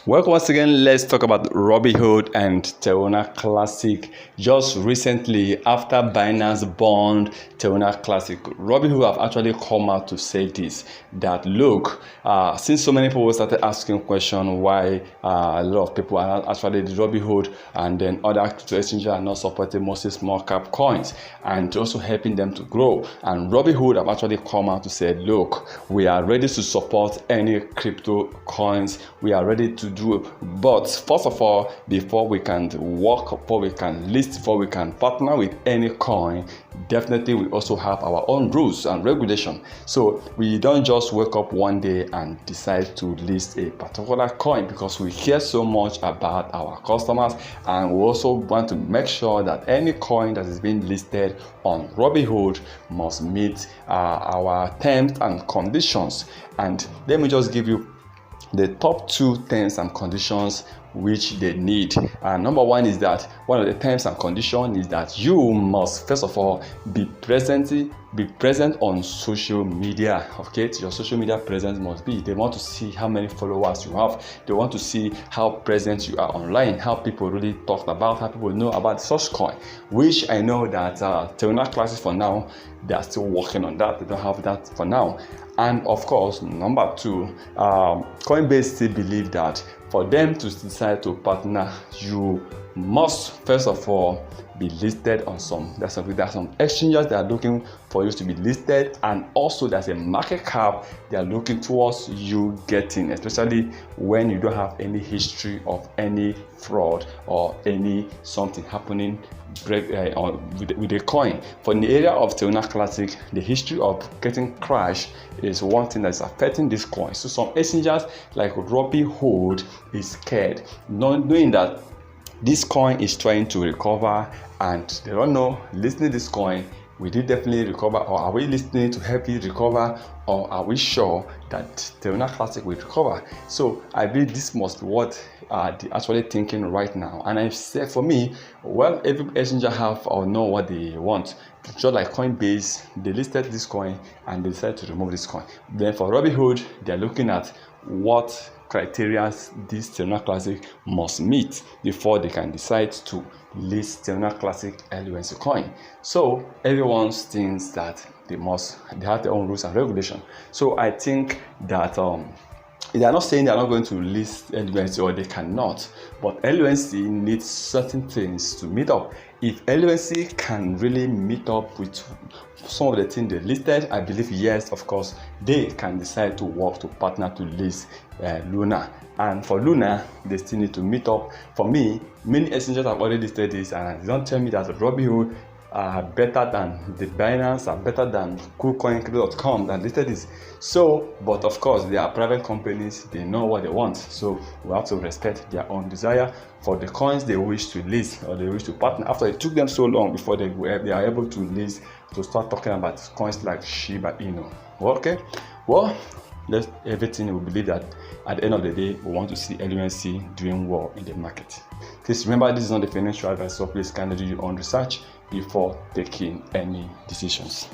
Welcome once again. Let's talk about Robinhood and Terra Classic. Just recently, after Binance banned Terra Classic, Robinhood have actually come out to say this, that look, since so many people started asking questions why a lot of people are not actually the Robinhood and then other crypto exchanges are not supporting mostly small cap coins and also helping them to grow. And Robinhood have actually come out to say, look, we are ready to support any crypto coins. We are ready to do it. But first of all, before we can work, before we can list, before we can partner with any coin, definitely we also have our own rules and regulation. So we don't just wake up one day and decide to list a particular coin, because we care so much about our customers, and we also want to make sure that any coin that is being listed on Robinhood must meet our terms and conditions. And let me just give you the top two terms and conditions which they need. Number one is that one of the terms and conditions is that you must first of all be present on social media. Okay, your social media presence must be. They want to see how many followers you have. They want to see how present you are online, how people really talk about, how people know about such coin, which I know that Terra Classic for now, they are still working on that. They don't have that for now. And of course, number two, Coinbase still believe that for them to decide to partner, you must first of all be listed on there's some exchanges that are looking for you to be listed, and also there's a market cap they are looking towards you getting, especially when you don't have any history of any fraud or any something happening with the coin. For the area of Terra Classic, the history of getting crashed is one thing that's affecting this coin. So some exchanges like Robinhood is scared, knowing that this coin is trying to recover, and they don't know, listening to this coin, will it definitely recover, or are we listening to help it recover, or are we sure that Terra Classic will recover? So I believe this must be what they're actually thinking right now. And I say, for me, well, every exchange have or know what they want. Just like Coinbase, they listed this coin and they decided to remove this coin. Then for Robinhood, they're looking at what criteria this Terra Classic must meet before they can decide to list Terra Classic LUNC coin. So everyone thinks that they have their own rules and regulations. So I think that they are not saying they are not going to list LUNC, or they cannot, but LUNC needs certain things to meet up. If LUNC can really meet up with some of the things they listed, I believe yes, of course, they can decide to work to partner to list Luna. And for Luna, they still need to meet up. For me, many exchanges have already listed this, and don't tell me that Robinhood are better than the Binance, are better than Kucoin that listed this. So, but of course, they are private companies, they know what they want. So we have to respect their own desire for the coins they wish to list or they wish to partner. After it took them so long before they are able to list, to start talking about coins like Shiba Inu. Okay, well, that's everything. We believe that at the end of the day, we want to see LUNC doing well in the market. Please remember, this is not a financial advice, so please kindly do your own research before taking any decisions.